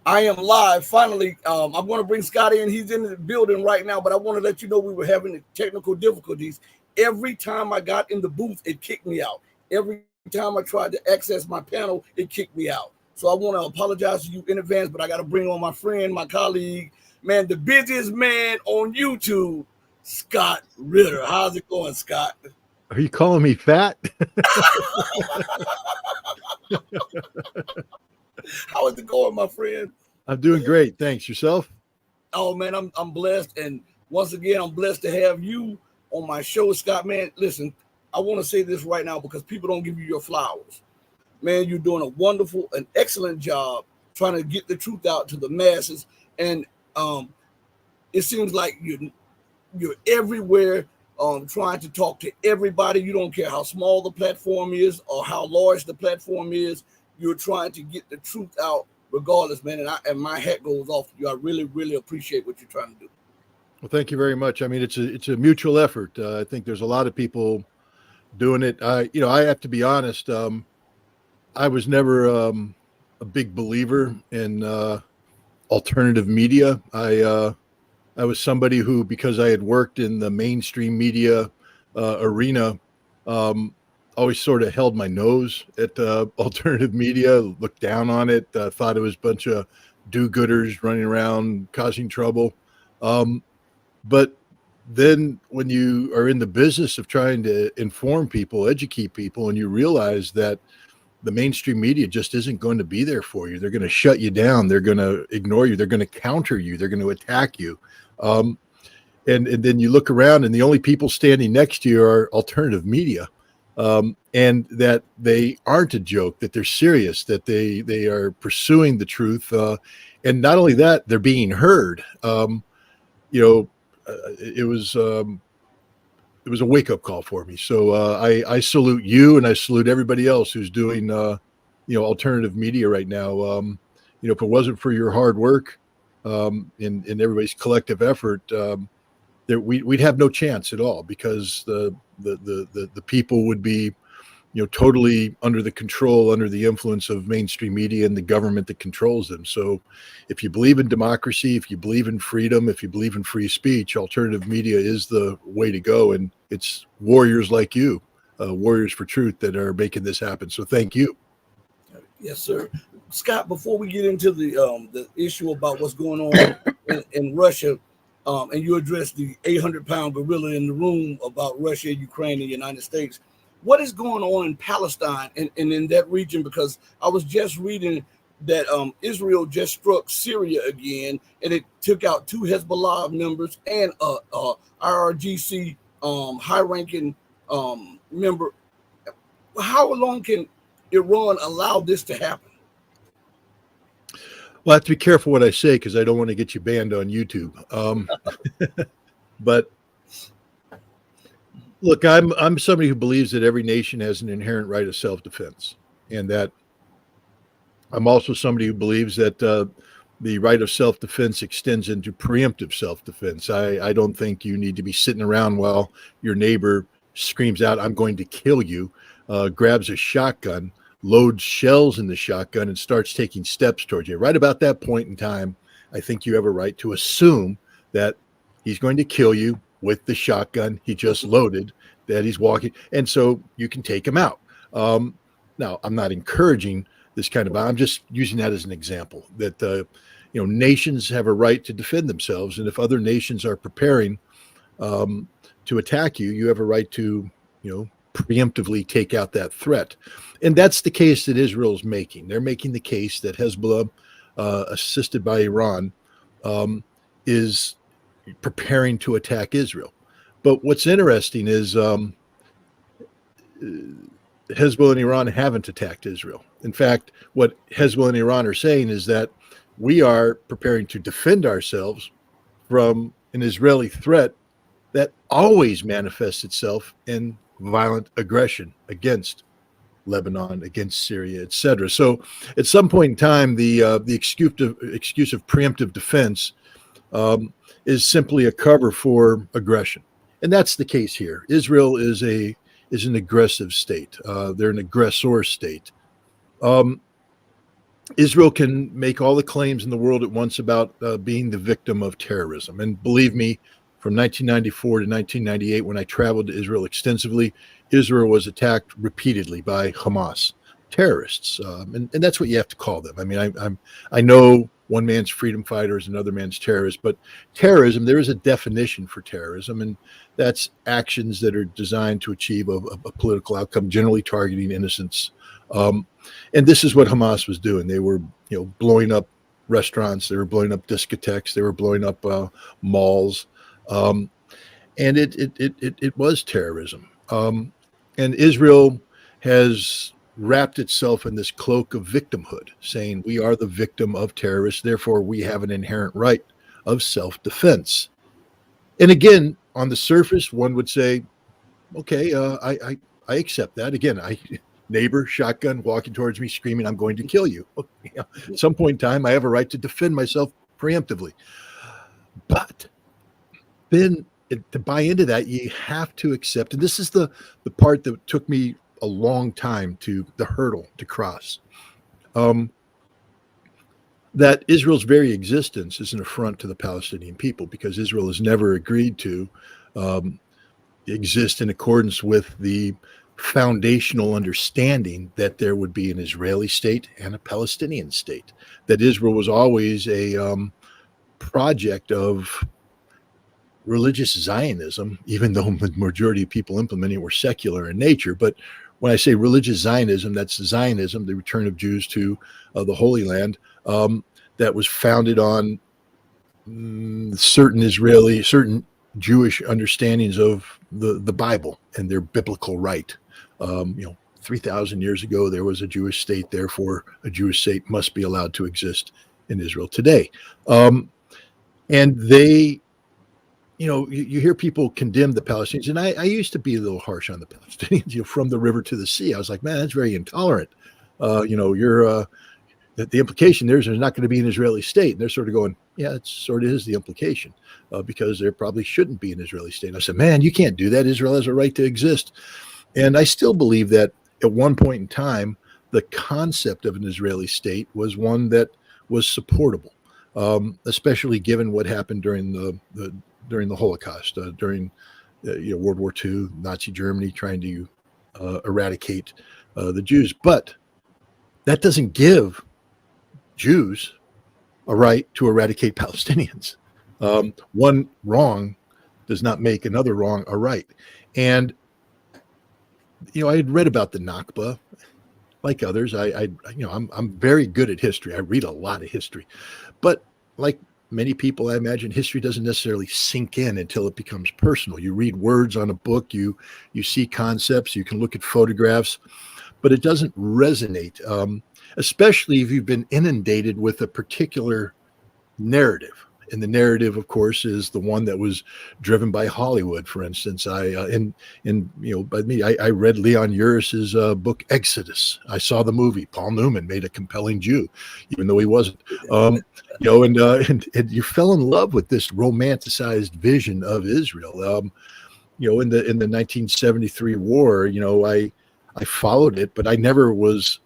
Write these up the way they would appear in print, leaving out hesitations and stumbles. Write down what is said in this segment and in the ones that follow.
I am live. Finally, I'm going to bring Scotty in. He's in the building right now, but I want to let you know we were having technical difficulties. Every time I got in the booth, it kicked me out. Every time I tried to access my panel, it kicked me out. So I want to apologize to you in advance, but I got to bring on my friend, my colleague, man, the busiest man on YouTube, Scott Ritter. How's it going, Scott? Are you calling me fat? How is it going, my friend? I'm doing great. Thanks. Yourself? Oh man, I'm blessed, and once again, I'm blessed to have you on my show, Scott. Man, listen, I want to say this right now because people don't give you your flowers. Man, you're doing a wonderful and excellent job trying to get the truth out to the masses, and it seems like you're everywhere, trying to talk to everybody. You don't care how small the platform is or how large the platform is. You're trying to get the truth out regardless, man. And my hat goes off to you. I really, really appreciate what you're trying to do. Well, thank you very much. I mean, it's a mutual effort. I think there's a lot of people doing it. I have to be honest. I was never a big believer in alternative media. I was somebody who, because I had worked in the mainstream media arena, always sort of held my nose at alternative media, looked down on it, thought it was a bunch of do-gooders running around causing trouble. But then when you are in the business of trying to inform people, educate people, and you realize that the mainstream media just isn't going to be there for you. They're going to shut you down. They're going to ignore you. They're going to counter you. They're going to attack you. And then you look around and the only people standing next to you are alternative media. And that they aren't a joke, that they're serious, that they are pursuing the truth. And not only that, they're being heard. It was a wake-up call for me. So I salute you, and I salute everybody else who's doing alternative media right now. If it wasn't for your hard work and everybody's collective effort, we'd have no chance at all, because the people would be totally under the influence of mainstream media and the government that controls them. So if you believe in democracy, if you believe in freedom, if you believe in free speech, alternative media is the way to go. And it's warriors like you, warriors for truth, that are making this happen. So thank you. Yes, sir. Scott, before we get into the issue about what's going on in Russia, and you address the 800-pound gorilla in the room about Russia, Ukraine, and the United States, what is going on in Palestine and in that region? Because I was just reading that Israel just struck Syria again, and it took out 2 Hezbollah members and IRGC high-ranking member. How long can Iran allow this to happen? Well, I have to be careful what I say, because I don't want to get you banned on YouTube. But look, I'm somebody who believes that every nation has an inherent right of self-defense, and that I'm also somebody who believes that the right of self-defense extends into preemptive self-defense. I don't think you need to be sitting around while your neighbor screams out, "I'm going to kill you," grabs a shotgun, loads shells in the shotgun, and starts taking steps towards you. Right about that point in time, I think you have a right to assume that he's going to kill you with the shotgun he just loaded, that he's walking, and so you can take him out. Now, I'm not encouraging this kind of, I'm just using that as an example, that nations have a right to defend themselves, and if other nations are preparing to attack you, you have a right to preemptively take out that threat. And that's the case that Israel's making. They're making the case that Hezbollah, assisted by Iran, is preparing to attack Israel. But what's interesting is Hezbollah and Iran haven't attacked Israel. In fact, what Hezbollah and Iran are saying is that we are preparing to defend ourselves from an Israeli threat that always manifests itself in violent aggression against Lebanon, against Syria, etc. So at some point in time, the excuse of preemptive defense is simply a cover for aggression. And that's the case here. Israel is an aggressive state. They're an aggressor state. Israel can make all the claims in the world at once about being the victim of terrorism. And believe me, from 1994 to 1998, when I traveled to Israel extensively, Israel was attacked repeatedly by Hamas terrorists, and that's what you have to call them. I mean, I know one man's freedom fighter is another man's terrorist, but terrorism, there is a definition for terrorism, and that's actions that are designed to achieve a political outcome, generally targeting innocents. And this is what Hamas was doing. They were, blowing up restaurants, they were blowing up discotheques, they were blowing up malls, and it was terrorism. And Israel has wrapped itself in this cloak of victimhood, saying we are the victim of terrorists, therefore we have an inherent right of self-defense. And again, on the surface, one would say, okay, I accept that. Again, neighbor, shotgun, walking towards me, screaming, "I'm going to kill you." At some point in time, I have a right to defend myself preemptively. But then to buy into that, you have to accept, and this is the part that took me a long time the hurdle to cross, that Israel's very existence is an affront to the Palestinian people, because Israel has never agreed to exist in accordance with the foundational understanding that there would be an Israeli state and a Palestinian state, that Israel was always a project of religious Zionism, even though the majority of people implementing it were secular in nature. But when I say religious Zionism, that's Zionism, the return of Jews to the Holy Land, that was founded on certain Jewish understandings of the Bible and their biblical right. 3,000 years ago, there was a Jewish state, therefore a Jewish state must be allowed to exist in Israel today. And they, you hear people condemn the Palestinians, and I used to be a little harsh on the Palestinians, from the river to the sea. I was like, man, that's very intolerant. The implication there's not going to be an Israeli state. And they're sort of going, yeah, it sort of is the implication, because there probably shouldn't be an Israeli state. And I said, man, you can't do that. Israel has a right to exist. And I still believe that at one point in time, the concept of an Israeli state was one that was supportable, especially given what happened during the Holocaust, during World War II, Nazi Germany trying to eradicate the Jews. But that doesn't give Jews a right to eradicate Palestinians. One wrong does not make another wrong a right. And I had read about the Nakba, like others. I'm very good at history. I read a lot of history, but like many people, I imagine history doesn't necessarily sink in until it becomes personal. You read words on a book, you see concepts, you can look at photographs, but it doesn't resonate, especially if you've been inundated with a particular narrative. And the narrative, of course, is the one that was driven by Hollywood. For instance, I read Leon Uris's book Exodus. I saw the movie. Paul Newman made a compelling Jew, even though he wasn't. And you fell in love with this romanticized vision of Israel. In the 1973 war, I followed it, but I never was,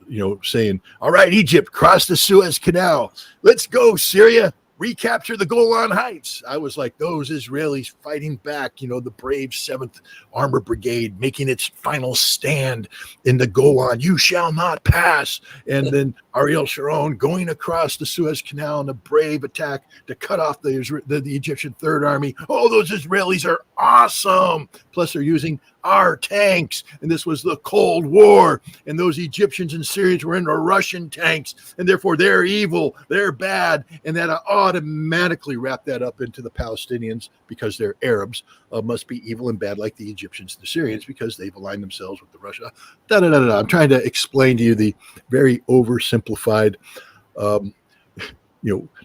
saying, "All right, Egypt, cross the Suez Canal. Let's go, Syria. Recapture the Golan Heights." I was like those Israelis fighting back, the brave 7th Armor Brigade making its final stand in the Golan. You shall not pass. And then Ariel Sharon going across the Suez Canal in a brave attack to cut off the Egyptian Third Army. Oh, those Israelis are awesome. Plus, they're using our tanks. And this was the Cold War. And those Egyptians and Syrians were in the Russian tanks. And therefore, they're evil. They're bad. And that automatically wrap that up into the Palestinians, because they're Arabs, must be evil and bad like the Egyptians and the Syrians, because they've aligned themselves with the Russia. I'm trying to explain to you the very oversimplified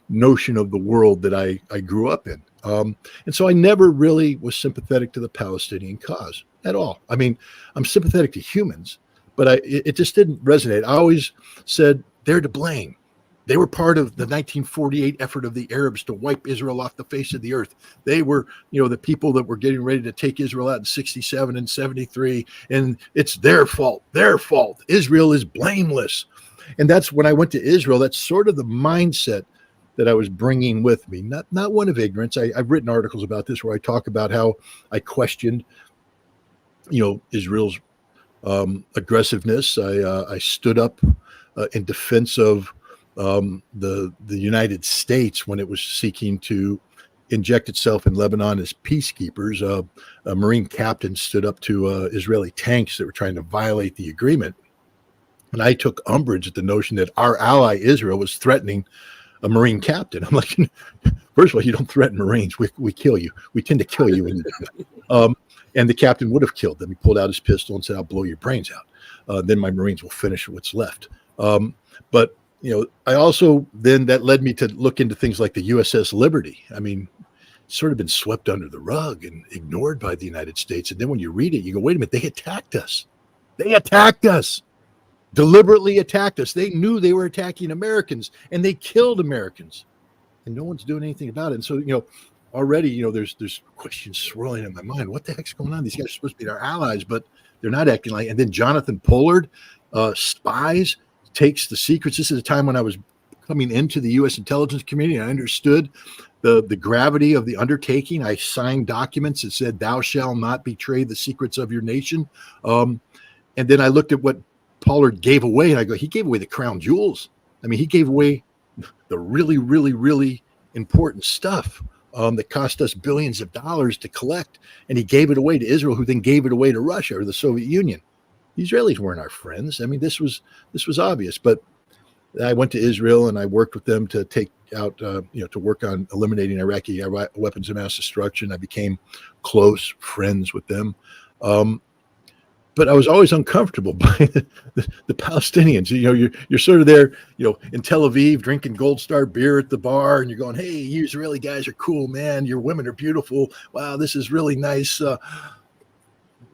notion of the world that I grew up in. And so I never really was sympathetic to the Palestinian cause at all. I mean, I'm sympathetic to humans, but it just didn't resonate. I always said they're to blame. They were part of the 1948 effort of the Arabs to wipe Israel off the face of the earth. They were, the people that were getting ready to take Israel out in 67 and 73, and it's their fault. Israel is blameless. And that's when I went to Israel. That's sort of the mindset that I was bringing with me. Not one of ignorance. I've written articles about this where I talk about how I questioned, Israel's aggressiveness. I stood up in defense of the United States when it was seeking to inject itself in Lebanon as peacekeepers. A Marine captain stood up to Israeli tanks that were trying to violate the agreement. And I took umbrage at the notion that our ally Israel was threatening a Marine captain. I'm like, first of all, you don't threaten Marines. We kill you. We tend to kill you when you do that. And the captain would have killed them. He pulled out his pistol and said, I'll blow your brains out. Then my Marines will finish what's left. But I also, then that led me to look into things like the USS Liberty. I mean, it's sort of been swept under the rug and ignored by the United States. And then when you read it, you go, wait a minute, they attacked us. They attacked us. Deliberately attacked us. They knew they were attacking Americans, and they killed Americans, and no one's doing anything about it. And so, already, there's questions swirling in my mind. What the heck's going on? These guys are supposed to be our allies, but they're not acting like. And then Jonathan Pollard, spies, takes the secrets. This is a time when I was coming into the U.S. intelligence community. And I understood the gravity of the undertaking. I signed documents that said, "Thou shalt not betray the secrets of your nation." And then I looked at what Pollard gave away, and I go, he gave away the crown jewels. I mean, he gave away the really, really, really important stuff that cost us billions of dollars to collect, and he gave it away to Israel, who then gave it away to Russia or the Soviet Union. The Israelis weren't our friends. I mean, this was obvious. But I went to Israel and I worked with them to take out, to work on eliminating Iraqi weapons of mass destruction. I became close friends with them. But I was always uncomfortable by the Palestinians. You're sort of there, in Tel Aviv, drinking Gold Star beer at the bar, and you're going, "Hey, you Israeli guys are cool, man. Your women are beautiful. Wow, this is really nice.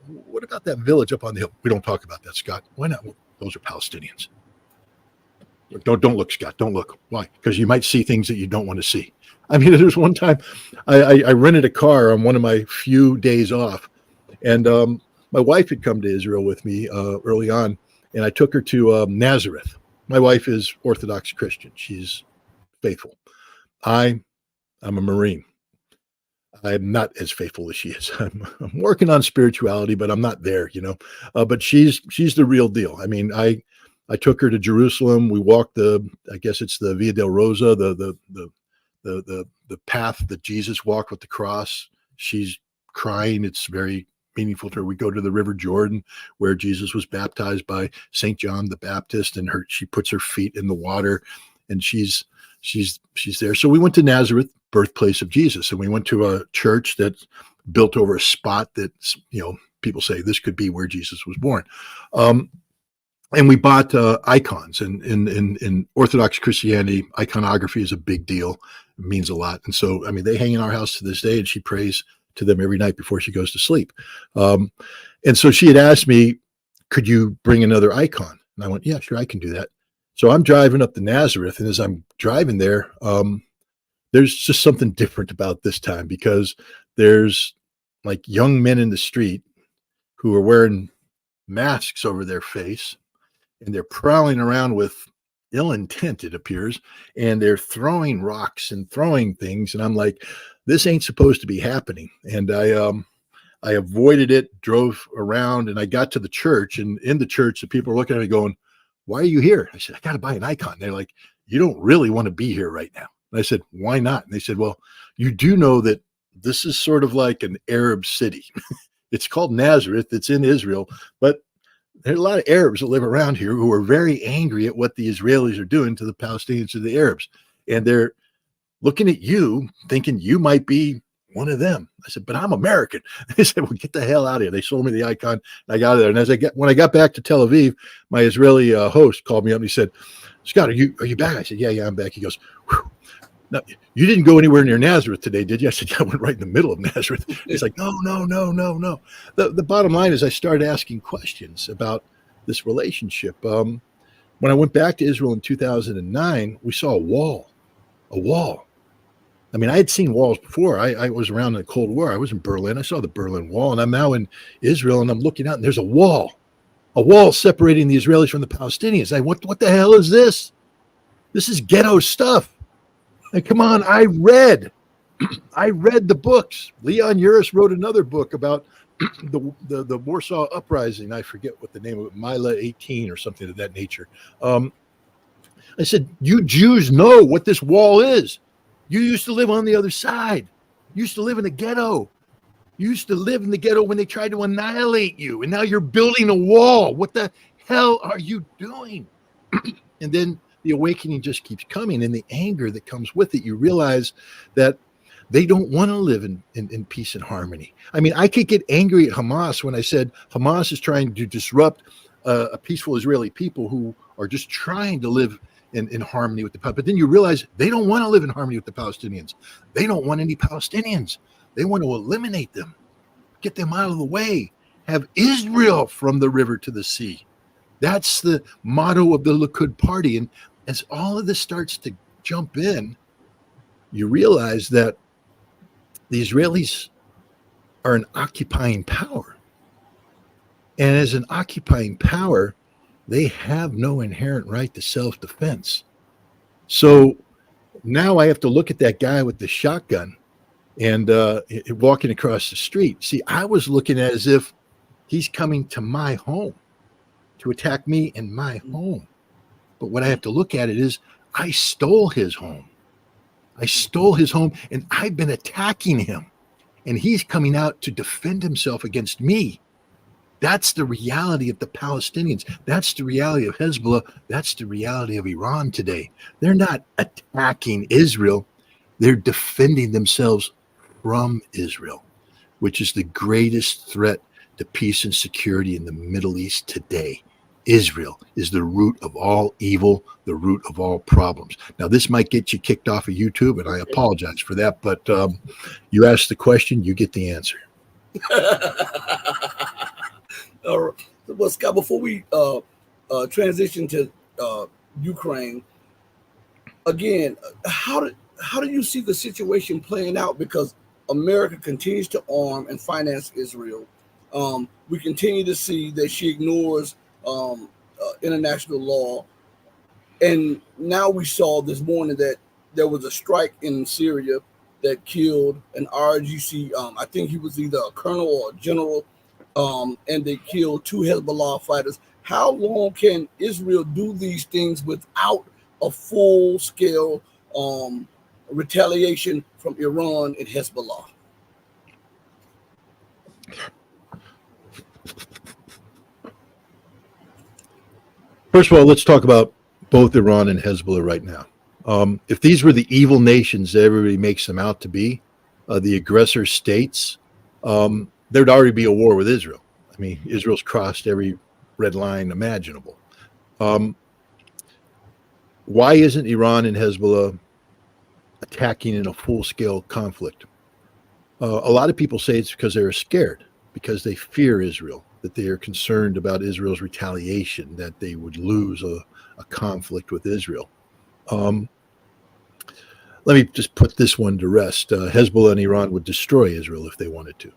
What about that village up on the hill?" We don't talk about that, Scott. Why not? Those are Palestinians. Don't look, Scott. Don't look. Why? Because you might see things that you don't want to see. I mean, there's one time I rented a car on one of my few days off, and my wife had come to Israel with me early on, and I took her to Nazareth. My wife is Orthodox Christian. She's faithful. I'm a Marine. I'm not as faithful as she is. I'm working on spirituality, but I'm not there, But she's the real deal. I mean, I took her to Jerusalem. We walked I guess it's the Via del Rosa, the path that Jesus walked with the cross. She's crying. It's very meaningful to her. We go to the River Jordan, where Jesus was baptized by St. John the Baptist, and she puts her feet in the water, and she's there. So we went to Nazareth, birthplace of Jesus, and we went to a church that's built over a spot that people say this could be where Jesus was born. And we bought icons, and in Orthodox Christianity, iconography is a big deal. It means a lot. And so, I mean, they hang in our house to this day, and she prays to them every night before she goes to sleep. And so she had asked me, could you bring another icon? And I went, yeah, sure, I can do that. So I'm driving up to Nazareth, and as I'm driving there, there's just something different about this time, because there's like young men in the street who are wearing masks over their face, and they're prowling around with ill intent, it appears, and they're throwing rocks and throwing things. And I'm like, this ain't supposed to be happening. And I avoided it, drove around, and I got to the church, and in the church, the people are looking at me going, "Why are you here?" I said, "I got to buy an icon." They're like, "You don't really want to be here right now." And I said, "Why not?" And they said, "Well, you do know that this is sort of like an Arab city. It's called Nazareth. It's in Israel, but there's a lot of Arabs that live around here who are very angry at what the Israelis are doing to the Palestinians and the Arabs. And they're looking at you thinking you might be one of them." I said, "But I'm American." They said, "Well, get the hell out of here." They sold me the icon. I got it there. And when I got back to Tel Aviv, my Israeli host called me up and he said, "Scott, are you back?" I said, yeah, I'm back. He goes, "Whew. No, you didn't go anywhere near Nazareth today, did you?" I said, "Yeah, I went right in the middle of Nazareth." He's like, no. The bottom line is I started asking questions about this relationship. When I went back to Israel in 2009, we saw a wall. I mean, I had seen walls before. I was around in the Cold War. I was in Berlin. I saw the Berlin Wall, and I'm now in Israel, and I'm looking out, and there's a wall a wall separating the Israelis from the Palestinians. What the hell is this? This is ghetto stuff. And come on, I read the books. Leon Uris wrote another book about the Warsaw Uprising. I forget what the name of it, Mila 18 or something of that nature. I said, you Jews know what this wall is. You used to live on the other side. You used to live in the ghetto. You used to live in the ghetto when they tried to annihilate you. And now you're building a wall. What the hell are you doing? And then the awakening just keeps coming, and the anger that comes with it. You realize that they don't want to live in peace and harmony. I mean, I could get angry at Hamas when I said Hamas is trying to disrupt a peaceful Israeli people who are just trying to live in harmony with the Palestinians. But then you realize they don't want to live in harmony with the Palestinians. They don't want any Palestinians. They want to eliminate them, get them out of the way, have Israel from the river to the sea. That's the motto of the Likud party. And as all of this starts to jump in, you realize that the Israelis are an occupying power. And as an occupying power, they have no inherent right to self-defense. So now I have to look at that guy with the shotgun and walking across the street. See, I was looking at it as if he's coming to my home to attack me in my home. But what I have to look at it is I stole his home. I stole his home, and I've been attacking him. And he's coming out to defend himself against me. That's the reality of the Palestinians. That's the reality of Hezbollah. That's the reality of Iran today. They're not attacking Israel. They're defending themselves from Israel, which is the greatest threat to peace and security in the Middle East today. Israel is the root of all evil, the root of all problems. Now, this might get you kicked off of YouTube, and I apologize for that, but you asked the question, you get the answer. All right. Well, Scott, before we transition to Ukraine, again, how do you see the situation playing out? Because America continues to arm and finance Israel. We continue to see that she ignores international law. And now we saw this morning that there was a strike in Syria that killed an RGC. I think he was either a colonel or a general, and they killed 2 Hezbollah fighters. How long can Israel do these things without a full-scale retaliation from Iran and Hezbollah? First of all, let's talk about both Iran and Hezbollah right now. If these were the evil nations that everybody makes them out to be, the aggressor states, there'd already be a war with Israel. I mean, Israel's crossed every red line imaginable. Why isn't Iran and Hezbollah attacking in a full-scale conflict? A lot of people say it's because they're scared, because they fear Israel, that they are concerned about Israel's retaliation, that they would lose a conflict with Israel. Let me just put this one to rest. Hezbollah and Iran would destroy Israel if they wanted to.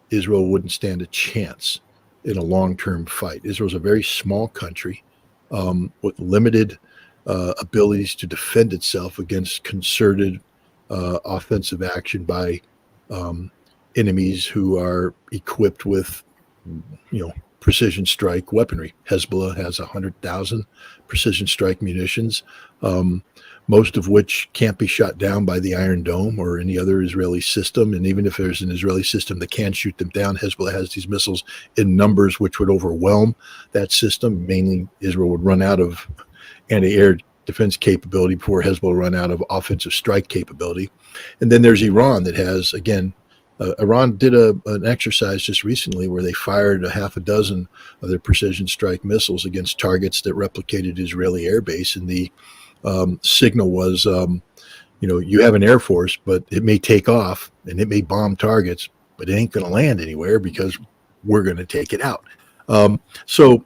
Israel wouldn't stand a chance in a long-term fight. Israel's a very small country with limited abilities to defend itself against concerted offensive action by enemies who are equipped with, precision strike weaponry. Hezbollah has 100,000 precision strike munitions, most of which can't be shot down by the Iron Dome or any other Israeli system. And even if there's an Israeli system that can shoot them down, Hezbollah has these missiles in numbers which would overwhelm that system. Mainly, Israel would run out of anti-air defense capability before Hezbollah run out of offensive strike capability. And then there's Iran that has, again, Iran did an exercise just recently where they fired 6 of their precision strike missiles against targets that replicated Israeli air base. And the signal was, you have an air force, but it may take off and it may bomb targets, but it ain't going to land anywhere because we're going to take it out. So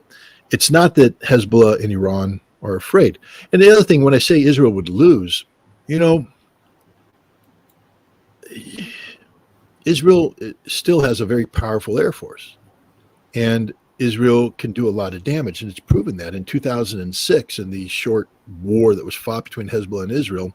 it's not that Hezbollah and Iran are afraid. And the other thing, when I say Israel would lose, Israel still has a very powerful air force. And Israel can do a lot of damage, and it's proven that. In 2006, in the short war that was fought between Hezbollah and Israel,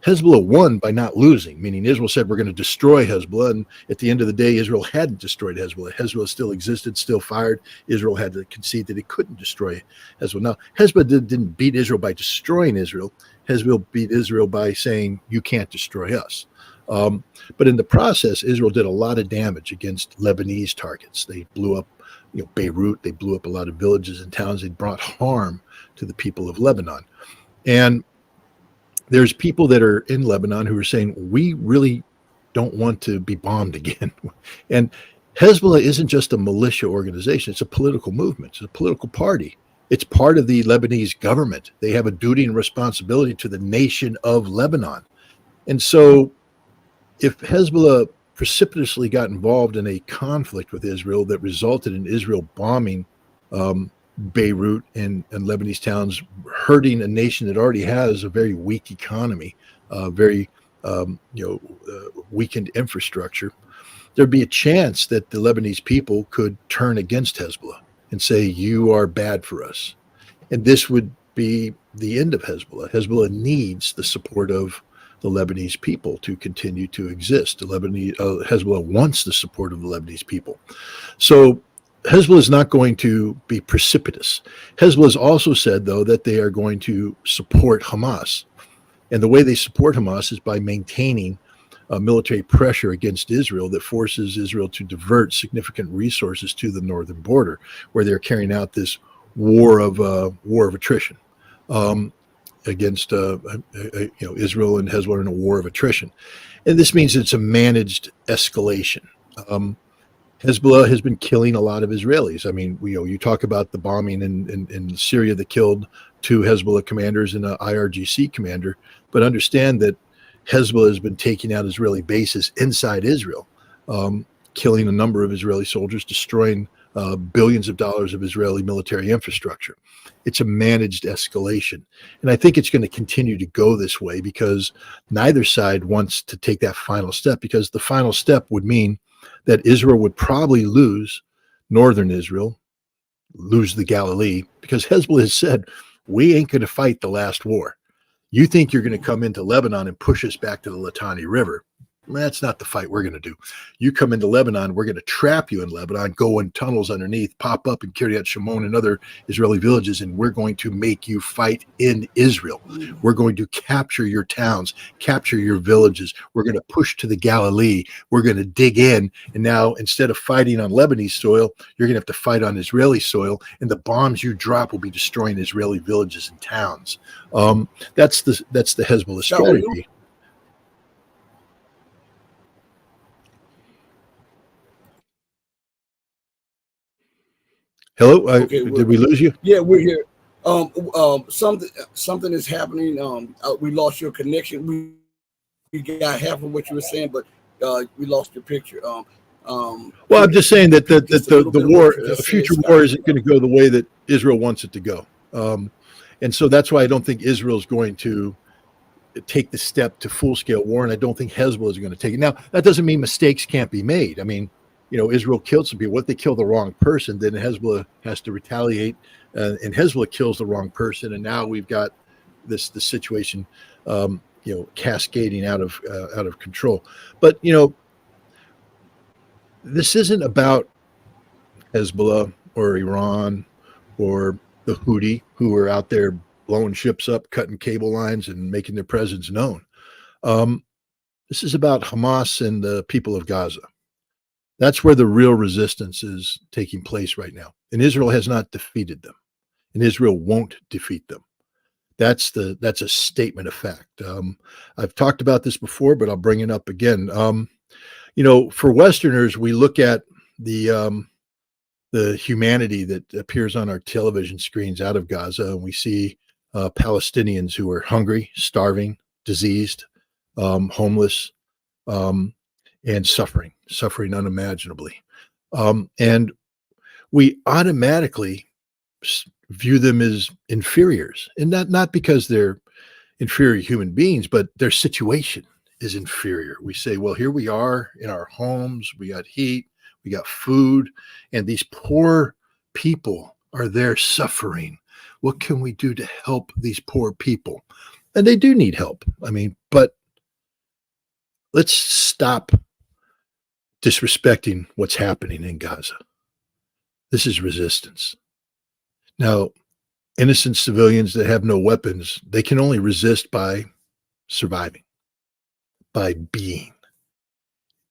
Hezbollah won by not losing, meaning Israel said, we're going to destroy Hezbollah, and at the end of the day, Israel hadn't destroyed Hezbollah. Hezbollah still existed, still fired. Israel had to concede that it couldn't destroy Hezbollah. Now, Hezbollah didn't beat Israel by destroying Israel. Hezbollah beat Israel by saying, you can't destroy us. But in the process, Israel did a lot of damage against Lebanese targets. They blew up Beirut. They blew up a lot of villages and towns. They brought harm to the people of Lebanon. And there's people that are in Lebanon who are saying, we really don't want to be bombed again. And Hezbollah isn't just a militia organization. It's a political movement. It's a political party. It's part of the Lebanese government. They have a duty and responsibility to the nation of Lebanon. And so if Hezbollah precipitously got involved in a conflict with Israel that resulted in Israel bombing Beirut and Lebanese towns, hurting a nation that already has a very weak economy, very weakened infrastructure, there'd be a chance that the Lebanese people could turn against Hezbollah and say, you are bad for us. And this would be the end of Hezbollah. Hezbollah needs the support of the Lebanese people to continue to exist. Hezbollah wants the support of the Lebanese people. So Hezbollah is not going to be precipitous. Hezbollah has also said, though, that they are going to support Hamas. And the way they support Hamas is by maintaining military pressure against Israel that forces Israel to divert significant resources to the northern border, where they're carrying out this war of attrition. Against Israel and Hezbollah in a war of attrition. And this means it's a managed escalation. Hezbollah has been killing a lot of Israelis. I mean, you talk about the bombing in Syria that killed 2 Hezbollah commanders and an IRGC commander, but understand that Hezbollah has been taking out Israeli bases inside Israel, killing a number of Israeli soldiers, destroying billions of dollars of Israeli military infrastructure. It's a managed escalation. And I think it's going to continue to go this way because neither side wants to take that final step, because the final step would mean that Israel would probably lose northern Israel, lose the Galilee, because Hezbollah has said, we ain't going to fight the last war. You think you're going to come into Lebanon and push us back to the Litani River. That's not the fight we're going to do. You come into Lebanon, we're going to trap you in Lebanon, go in tunnels underneath, pop up in Kiryat Shimon and other Israeli villages, and we're going to make you fight in Israel. We're going to capture your towns, capture your villages. We're going to push to the Galilee. We're going to dig in. And now, instead of fighting on Lebanese soil, you're going to have to fight on Israeli soil, and the bombs you drop will be destroying Israeli villages and towns. That's the Hezbollah strategy. Hello, Okay, did we lose you? Yeah, we're here. Something is happening. We lost your connection. We got half of what you were saying, but we lost your picture. Well, I'm just saying that the war, a future war, isn't going to go the way that Israel wants it to go, and so that's why I don't think Israel is going to take the step to full-scale war, and I don't think Hezbollah is going to take it. Now, that doesn't mean mistakes can't be made. I mean, Israel killed some people. What if they kill the wrong person? Then Hezbollah has to retaliate, and Hezbollah kills the wrong person, and now we've got this situation, cascading out of control. But this isn't about Hezbollah or Iran or the Houthi, who are out there blowing ships up, cutting cable lines, and making their presence known. This is about Hamas and the people of Gaza. That's where the real resistance is taking place right now. And Israel has not defeated them, and Israel won't defeat them. That's a statement of fact. I've talked about this before, but I'll bring it up again. For Westerners, we look at the humanity that appears on our television screens out of Gaza, and we see Palestinians who are hungry, starving, diseased, homeless, and suffering unimaginably. And we automatically view them as inferiors, and not because they're inferior human beings, but their situation is inferior. We say, well, here we are in our homes, we got heat, we got food, and these poor people are there suffering. What can we do to help these poor people? And they do need help. I mean, but let's stop disrespecting what's happening in Gaza. This is resistance. Now, innocent civilians that have no weapons, they can only resist by surviving, by being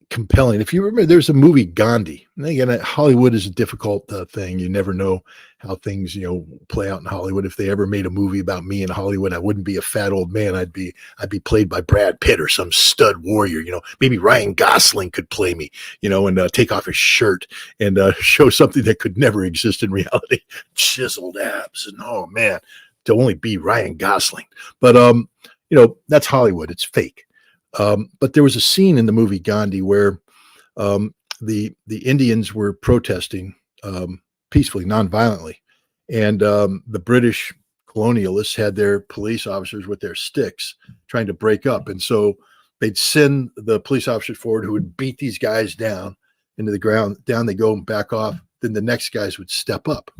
compelling. If you remember, there's a movie Gandhi. And again, Hollywood is a difficult thing. You never know how things, play out in Hollywood. If they ever made a movie about me in Hollywood, I wouldn't be a fat old man. I'd be played by Brad Pitt or some stud warrior. Maybe Ryan Gosling could play me, and take off his shirt and show something that could never exist in reality. Chiseled abs, and oh man, to only be Ryan Gosling. But that's Hollywood. It's fake. But there was a scene in the movie Gandhi where the Indians were protesting peacefully, nonviolently, and the British colonialists had their police officers with their sticks trying to break up, and so they'd send the police officers forward who would beat these guys down into the ground. Down they go and back off. Then the next guys would step up,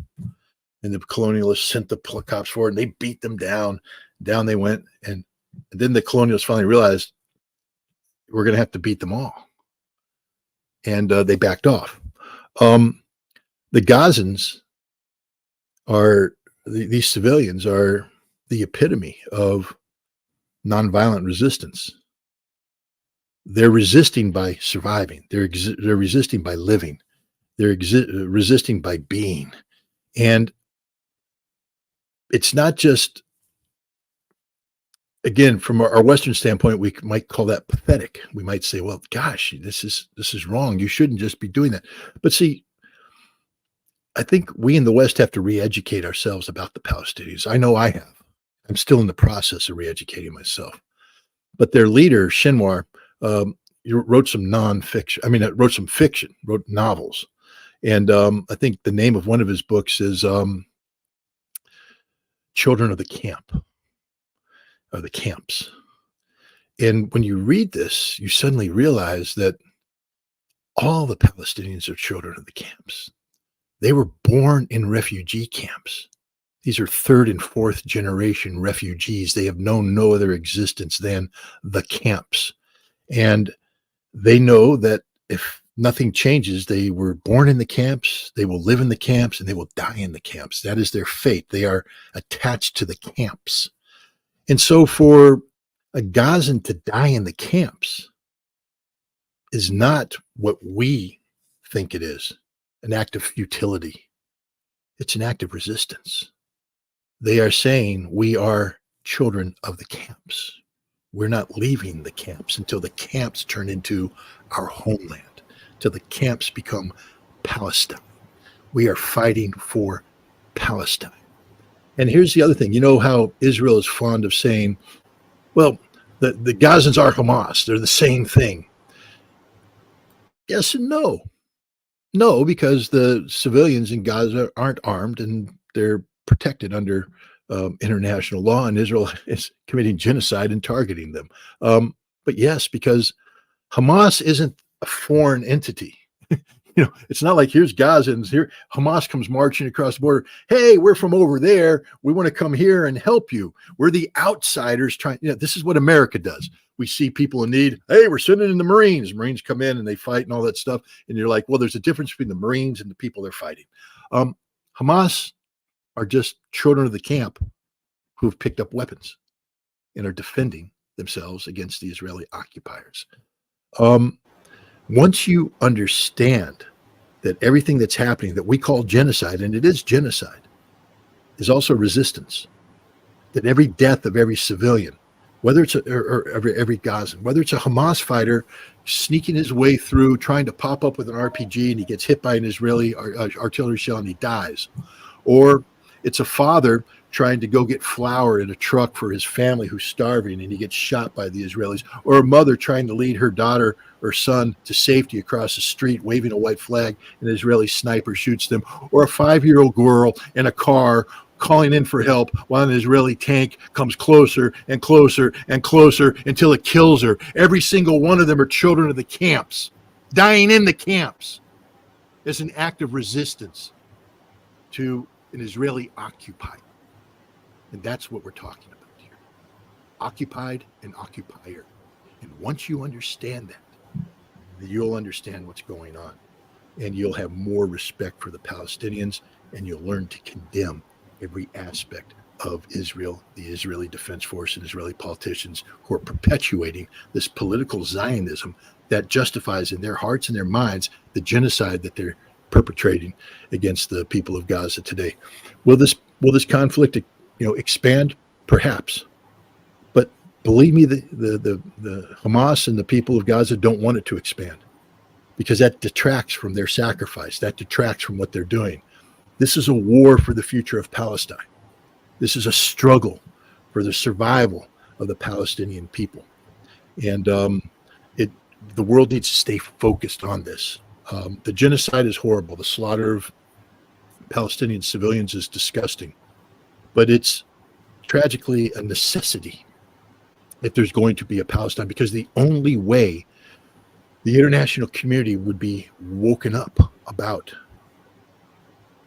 and the colonialists sent the cops forward, and they beat them down. Down they went, and then the colonialists finally realized, we're going to have to beat them all. And they backed off. The Gazans these civilians are the epitome of nonviolent resistance. They're resisting by surviving. They're resisting by living. They're resisting by being. And it's not just, again, from our Western standpoint, we might call that pathetic. We might say, well, gosh, this is wrong. You shouldn't just be doing that. But see, I think we in the West have to re-educate ourselves about the Palestinians. I know I have. I'm still in the process of re-educating myself. But their leader, Shinwar, wrote some nonfiction. I mean, wrote some fiction, wrote novels. And I think the name of one of his books is Children of the Camp. Or the camps. And when you read this, you suddenly realize that all the Palestinians are children of the camps. They were born in refugee camps. These are third and fourth generation refugees. They have known no other existence than the camps. And they know that if nothing changes, they were born in the camps, they will live in the camps, and they will die in the camps. That is their fate. They are attached to the camps. And so for a Gazan to die in the camps is not what we think it is, an act of futility. It's an act of resistance. They are saying we are children of the camps. We're not leaving the camps until the camps turn into our homeland, till the camps become Palestine. We are fighting for Palestine. And here's the other thing. You know how Israel is fond of saying, well, the Gazans are Hamas. They're the same thing. Yes and no. No, because the civilians in Gaza aren't armed and they're protected under international law, and Israel is committing genocide and targeting them. But yes, because Hamas isn't a foreign entity. It's not like here's Gazans here. Hamas comes marching across the border. Hey, we're from over there. We want to come here and help you. We're the outsiders trying. This is what America does. We see people in need. Hey, we're sending in the Marines. Marines come in and they fight and all that stuff. And you're like, well, there's a difference between the Marines and the people they're fighting. Hamas are just children of the camp who have picked up weapons and are defending themselves against the Israeli occupiers. Once you understand that everything that's happening that we call genocide, and it is genocide, is also resistance, that every death of every civilian, whether it's every Gazan, whether it's a Hamas fighter sneaking his way through, trying to pop up with an RPG and he gets hit by an Israeli artillery shell and he dies, or it's a father trying to go get flour in a truck for his family who's starving and he gets shot by the Israelis, or a mother trying to lead her daughter or son to safety across the street waving a white flag and an Israeli sniper shoots them, or a 5-year-old girl in a car calling in for help while an Israeli tank comes closer and closer and closer until it kills her. Every single one of them are children of the camps, dying in the camps. It's an act of resistance. to an Israeli occupied. And that's what we're talking about here. Occupied and occupier. And once you understand that, you'll understand what's going on. And you'll have more respect for the Palestinians, and you'll learn to condemn every aspect of Israel, the Israeli Defense Force, and Israeli politicians who are perpetuating this political Zionism that justifies in their hearts and their minds the genocide that they're perpetrating against the people of Gaza today. Will this conflict, expand? Perhaps, but believe me, the Hamas and the people of Gaza don't want it to expand, because that detracts from their sacrifice. That detracts from what they're doing. This is a war for the future of Palestine. This is a struggle for the survival of the Palestinian people. And the world needs to stay focused on this. The genocide is horrible. The slaughter of Palestinian civilians is disgusting. But it's tragically a necessity if there's going to be a Palestine, because the only way the international community would be woken up about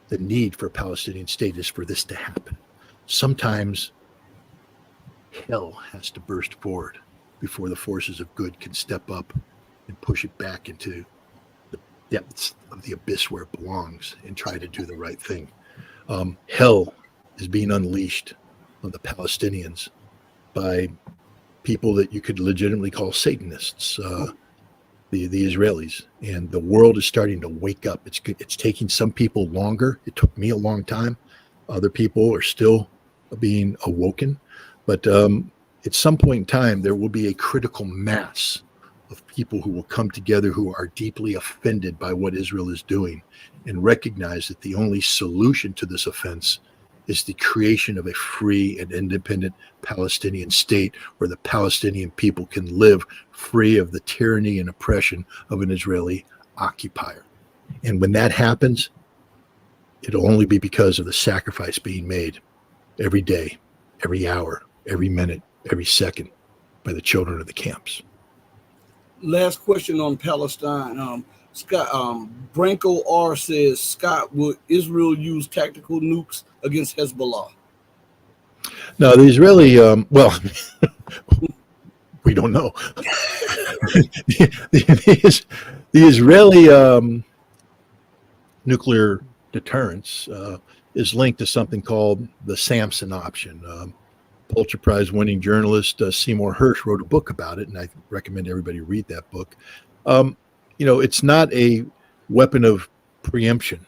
the need for a Palestinian state is for this to happen. Sometimes hell has to burst forward before the forces of good can step up and push it back into the depths of the abyss where it belongs and try to do the right thing. Hell is being unleashed on the Palestinians by people that you could legitimately call Satanists, the Israelis, and the world is starting to wake up. It's taking some people longer. It took me a long time. Other people are still being awoken, but at some point in time, there will be a critical mass of people who will come together who are deeply offended by what Israel is doing and recognize that the only solution to this offense is the creation of a free and independent Palestinian state where the Palestinian people can live free of the tyranny and oppression of an Israeli occupier. And when that happens, it'll only be because of the sacrifice being made every day, every hour, every minute, every second by the children of the camps. Last question on Palestine. Scott, Branko R says, Scott, would Israel use tactical nukes against Hezbollah? No, the Israeli, we don't know. the Israeli nuclear deterrence is linked to something called the Samson option. Pulitzer Prize winning journalist Seymour Hersh wrote a book about it, and I recommend everybody read that book. It's not a weapon of preemption.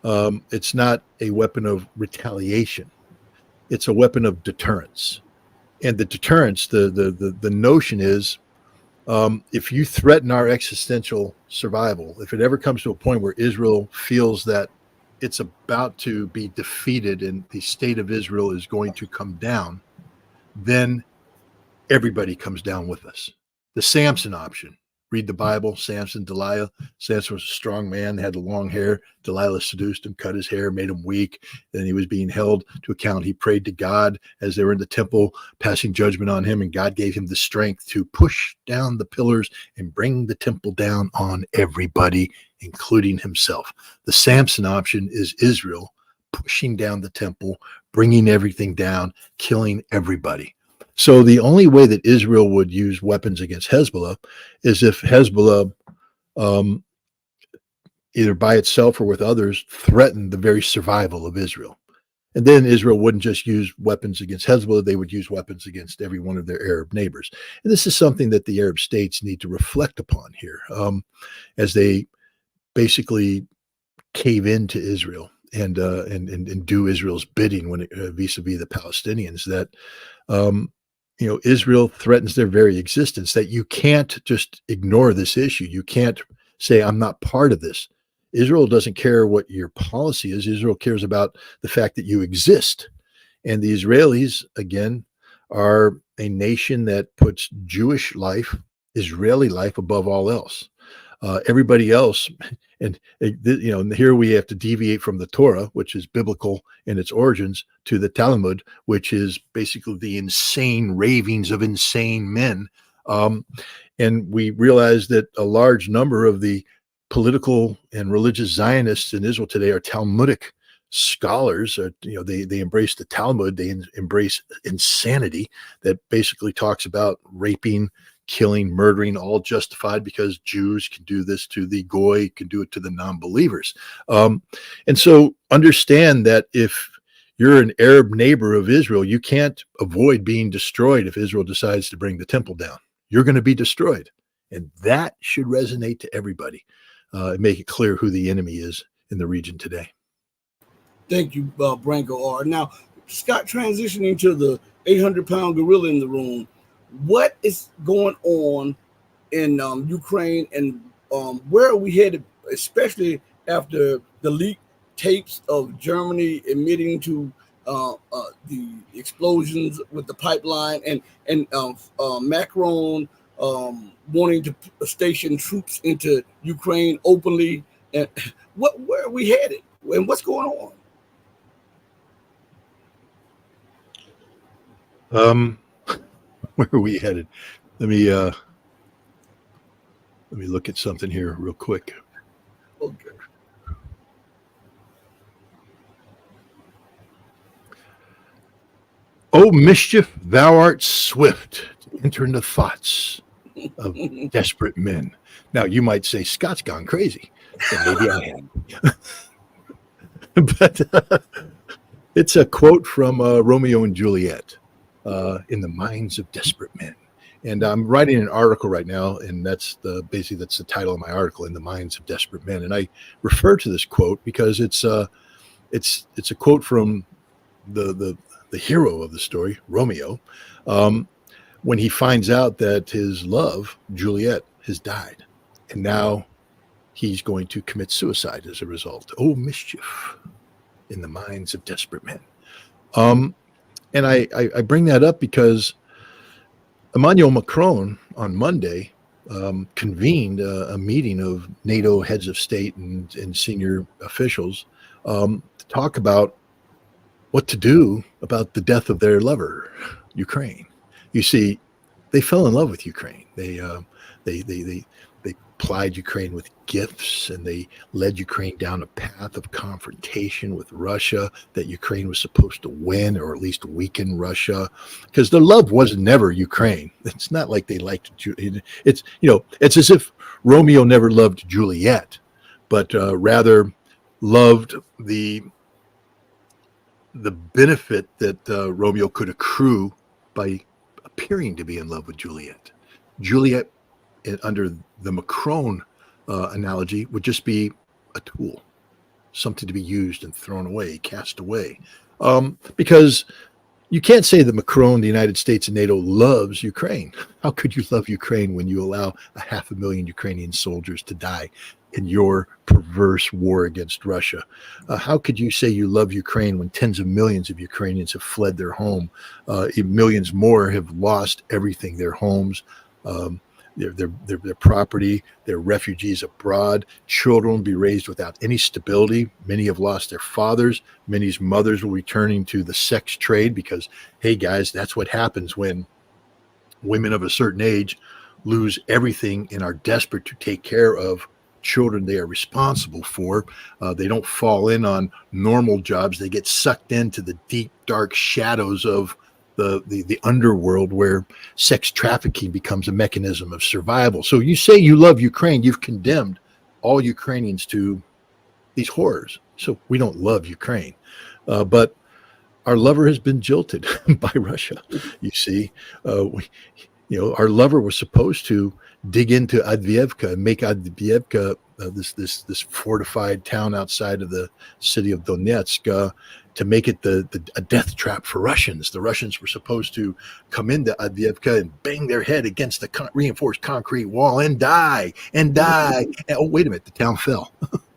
It's not a weapon of retaliation. It's a weapon of deterrence. And the deterrence, the notion is, if you threaten our existential survival, if it ever comes to a point where Israel feels that it's about to be defeated and the state of Israel is going to come down, then everybody comes down with us. The Samson option. Read the Bible, Samson, Delilah. Samson was a strong man, had the long hair. Delilah seduced him, cut his hair, made him weak. Then he was being held to account. He prayed to God as they were in the temple, passing judgment on him, and God gave him the strength to push down the pillars and bring the temple down on everybody, including himself. The Samson option is Israel pushing down the temple, bringing everything down, killing everybody. So the only way that Israel would use weapons against Hezbollah is if Hezbollah, either by itself or with others, threatened the very survival of Israel. And then Israel wouldn't just use weapons against Hezbollah, they would use weapons against every one of their Arab neighbors. And this is something that the Arab states need to reflect upon here as they basically cave into Israel and do Israel's bidding when vis-a-vis the Palestinians, that Israel threatens their very existence, that you can't just ignore this issue. You can't say, I'm not part of this. Israel doesn't care what your policy is. Israel cares about the fact that you exist. And the Israelis, again, are a nation that puts Jewish life, Israeli life above all else. Everybody else, and here we have to deviate from the Torah, which is biblical in its origins, to the Talmud, which is basically the insane ravings of insane men. And we realize that a large number of the political and religious Zionists in Israel today are Talmudic scholars, they embrace the Talmud, they embrace insanity that basically talks about raping, killing, murdering, all justified because Jews can do this to the goy, can do it to the non-believers. And so understand that if you're an Arab neighbor of Israel, you can't avoid being destroyed if Israel decides to bring the temple down. You're going to be destroyed. And that should resonate to everybody and make it clear who the enemy is in the region today. Thank you, Branko R. Now, Scott, transitioning to the 800-pound gorilla in the room, what is going on in Ukraine, and where are we headed, especially after the leaked tapes of Germany admitting to the explosions with the pipeline, and Macron wanting to station troops into Ukraine openly? And where are we headed, and what's going on? Where are we headed? Let me look at something here real quick. Okay. Oh, mischief, thou art swift to enter into thoughts of desperate men. Now, you might say, Scott's gone crazy. And maybe I am. But it's a quote from Romeo and Juliet, in the minds of desperate men. And I'm writing an article right now, and that's the title of my article, In the Minds of Desperate Men. And I refer to this quote because it's a quote from the hero of the story, Romeo, when he finds out that his love, Juliet, has died, and now he's going to commit suicide as a result. Oh, mischief in the minds of desperate men. And I bring that up because Emmanuel Macron on Monday convened a meeting of NATO heads of state and senior officials to talk about what to do about the death of their lover, Ukraine. You see, they fell in love with Ukraine. They plied Ukraine with gifts, and they led Ukraine down a path of confrontation with Russia that Ukraine was supposed to win, or at least weaken Russia, because their love was never Ukraine. It's not like they liked it's as if Romeo never loved Juliet, but rather loved the benefit that Romeo could accrue by appearing to be in love with Juliet. Juliet, under the Macron analogy, would just be a tool, something to be used and thrown away, cast away. Because you can't say that Macron, the United States, and NATO loves Ukraine. How could you love Ukraine when you allow 500,000 Ukrainian soldiers to die in your perverse war against Russia? How could you say you love Ukraine when tens of millions of Ukrainians have fled their home? Millions more have lost everything, their homes, their property, their refugees abroad. Children will be raised without any stability. Many have lost their fathers. Many's mothers will be turning to the sex trade because, hey guys, that's what happens when women of a certain age lose everything and are desperate to take care of children they are responsible for. They don't fall in on normal jobs. They get sucked into the deep, dark shadows of the underworld, where sex trafficking becomes a mechanism of survival. So you say you love Ukraine, you've condemned all Ukrainians to these horrors. So we don't love Ukraine, but our lover has been jilted by Russia. You see, our lover was supposed to dig into Advievka and make Advievka this fortified town outside of the city of Donetsk, to make it a death trap for Russians. The Russians were supposed to come into Advievka and bang their head against the reinforced concrete wall and die. And oh, wait a minute, the town fell.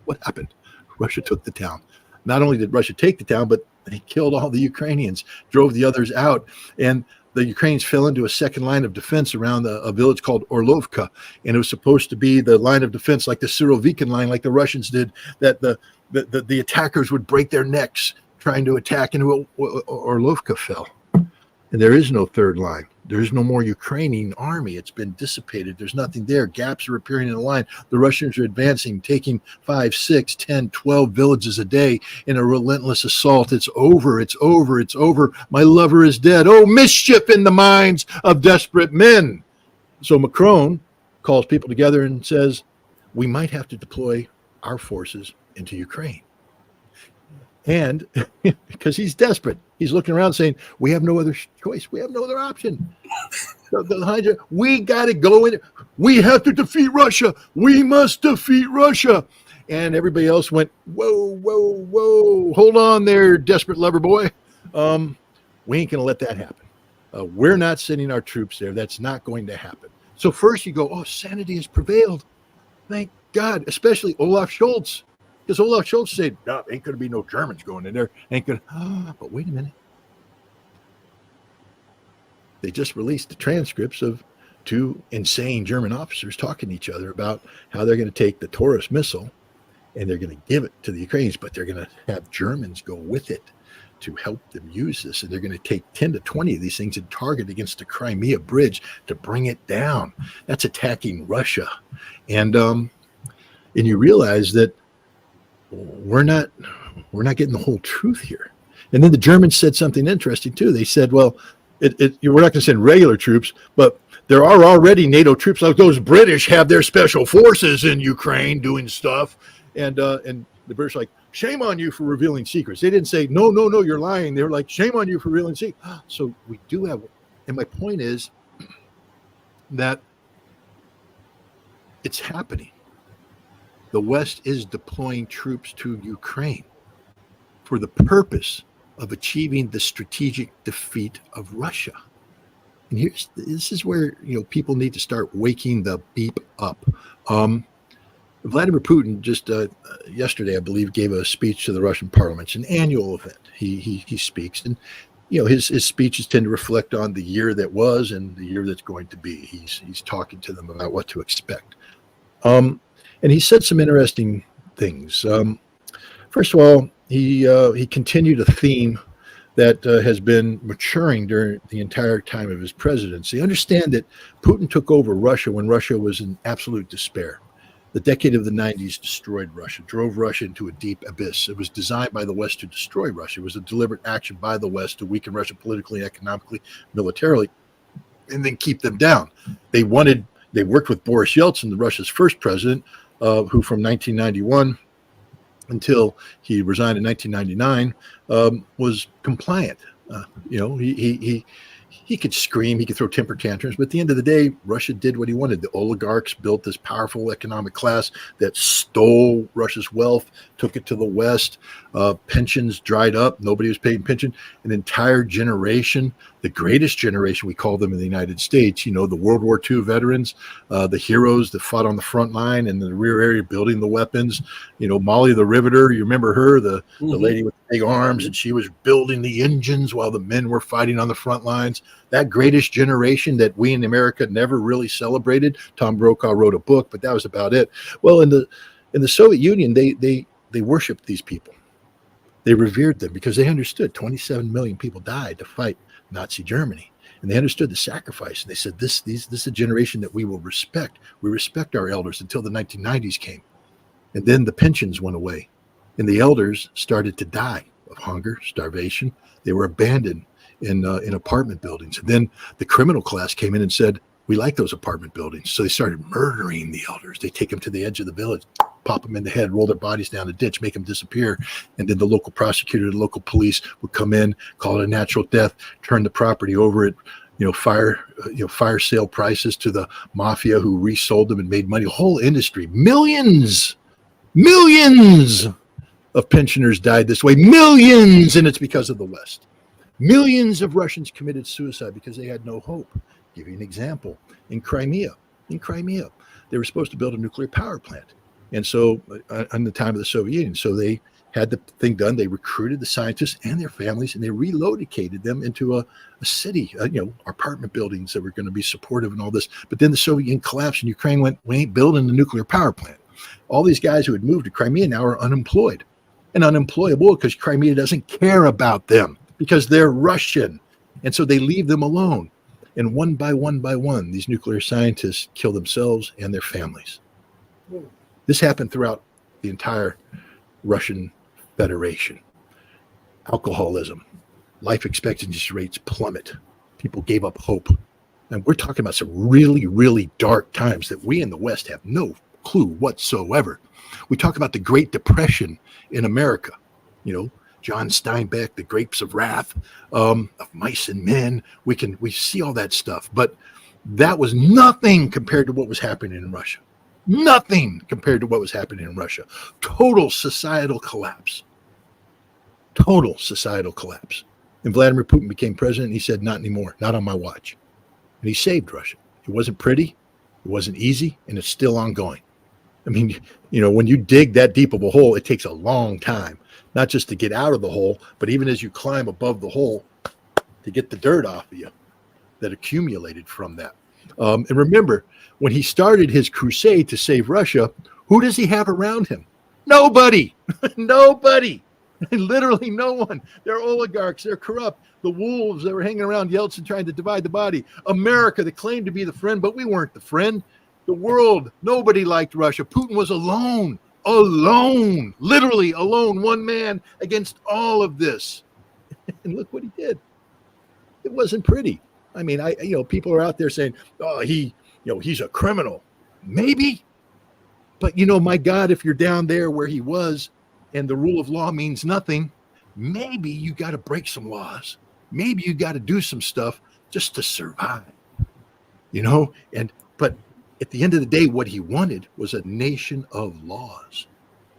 What happened? Russia took the town. Not only did Russia take the town, but they killed all the Ukrainians, drove the others out, and the Ukrainians fell into a second line of defense around a village called Orlovka, and it was supposed to be the line of defense like the Surovikin line, like the Russians did, that the attackers would break their necks trying to attack, and Orlovka fell. And there is no third line. There's no more Ukrainian army. It's been dissipated. There's nothing there. Gaps are appearing in the line. The Russians are advancing, taking 5, 6, 10, 12 villages a day in a relentless assault. It's over. It's over. It's over. My lover is dead. Oh, mischief in the minds of desperate men. So Macron calls people together and says, we might have to deploy our forces into Ukraine. And because he's desperate, he's looking around saying, we have no other choice. We have no other option. We got to go in. We have to defeat Russia. We must defeat Russia. And everybody else went, whoa, whoa, whoa. Hold on there, desperate lover boy. We ain't going to let that happen. We're not sending our troops there. That's not going to happen. So first you go, oh, sanity has prevailed. Thank God, especially Olaf Scholz. Because Olaf Scholz said, no, ain't going to be no Germans going in there. Ain't going to. But wait a minute. They just released the transcripts of 2 insane German officers talking to each other about how they're going to take the Taurus missile and they're going to give it to the Ukrainians, but they're going to have Germans go with it to help them use this. And they're going to take 10 to 20 of these things and target against the Crimea bridge to bring it down. That's attacking Russia. And you realize that we're not getting the whole truth here. And then the Germans said something interesting too. They said, well, we're not going to send regular troops, but there are already NATO troops. Like those British have their special forces in Ukraine doing stuff. And the British are like, shame on you for revealing secrets. They didn't say, no, you're lying. They were like, shame on you for revealing secrets. So we do have, and my point is that it's happening. The West is deploying troops to Ukraine for the purpose of achieving the strategic defeat of Russia. And this is where people need to start waking the beep up. Vladimir Putin just yesterday, I believe, gave a speech to the Russian parliament. It's an annual event. He speaks, and his speeches tend to reflect on the year that was and the year that's going to be. He's talking to them about what to expect. And he said some interesting things. First of all, he continued a theme that has been maturing during the entire time of his presidency. Understand that Putin took over Russia when Russia was in absolute despair. The decade of the 90s destroyed Russia, drove Russia into a deep abyss. It was designed by the West to destroy Russia. It was a deliberate action by the West to weaken Russia politically, economically, militarily, and then keep them down. They worked with Boris Yeltsin, Russia's first president, who from 1991 until he resigned in 1999 was compliant. He could scream, he could throw temper tantrums, but at the end of the day, Russia did what he wanted. The oligarchs built this powerful economic class that stole Russia's wealth, took it to the West. Pensions dried up. Nobody was paying pension. An entire generation, the greatest generation, we call them in the United States, the World War II veterans, the heroes that fought on the front line and in the rear area building the weapons. Molly the Riveter, you remember her, the lady with the big arms, and she was building the engines while the men were fighting on the front lines. That greatest generation that we in America never really celebrated. Tom Brokaw wrote a book, but that was about it. Well, in the Soviet Union, they worshipped these people. They revered them because they understood 27 million people died to fight Nazi Germany. And they understood the sacrifice. And they said, this is a generation that we will respect. We respect our elders until the 1990s came. And then the pensions went away. And the elders started to die of hunger, starvation. They were abandoned in apartment buildings. And then the criminal class came in and said, we like those apartment buildings. So they started murdering the elders. They take them to the edge of the village, pop them in the head, roll their bodies down the ditch, make them disappear. And then the local prosecutor, the local police would come in, call it a natural death, turn the property over at fire sale prices to the mafia who resold them and made money. The whole industry, millions of pensioners died this way, millions, and it's because of the West. Millions of Russians committed suicide because they had no hope. I'll give you an example. In Crimea, they were supposed to build a nuclear power plant. And so on the time of the Soviet Union, so they had the thing done. They recruited the scientists and their families, and they relocated them into a city, apartment buildings that were going to be supportive and all this. But then the Soviet Union collapsed, and Ukraine went, we ain't building the nuclear power plant. All these guys who had moved to Crimea now are unemployed and unemployable because Crimea doesn't care about them because they're Russian. And so they leave them alone. And one by one, these nuclear scientists kill themselves and their families. This happened throughout the entire Russian Federation. Alcoholism, life expectancy rates plummet. People gave up hope. And we're talking about some really, really dark times that we in the West have no clue whatsoever. We talk about the Great Depression in America, John Steinbeck, The Grapes of Wrath, of Mice and Men. We see all that stuff, but that was nothing compared to what was happening in Russia. Nothing compared to what was happening in Russia. Total societal collapse. Total societal collapse. And Vladimir Putin became president. He said, not anymore, not on my watch. And he saved Russia. It wasn't pretty, it wasn't easy, and it's still ongoing. I mean, when you dig that deep of a hole, it takes a long time, not just to get out of the hole, but even as you climb above the hole to get the dirt off of you that accumulated from that. And remember, when he started his crusade to save Russia, who does he have around him? Nobody. Nobody. Literally no one. They're oligarchs. They're corrupt. The wolves that were hanging around Yeltsin trying to divide the body. America that claimed to be the friend, but we weren't the friend. The world, nobody liked Russia. Putin was alone, literally alone, one man against all of this. And look what he did. It wasn't pretty. I mean, people are out there saying, oh, he's a criminal. Maybe. But, my God, if you're down there where he was and the rule of law means nothing, maybe you got to break some laws. Maybe you got to do some stuff just to survive, but at the end of the day, what he wanted was a nation of laws,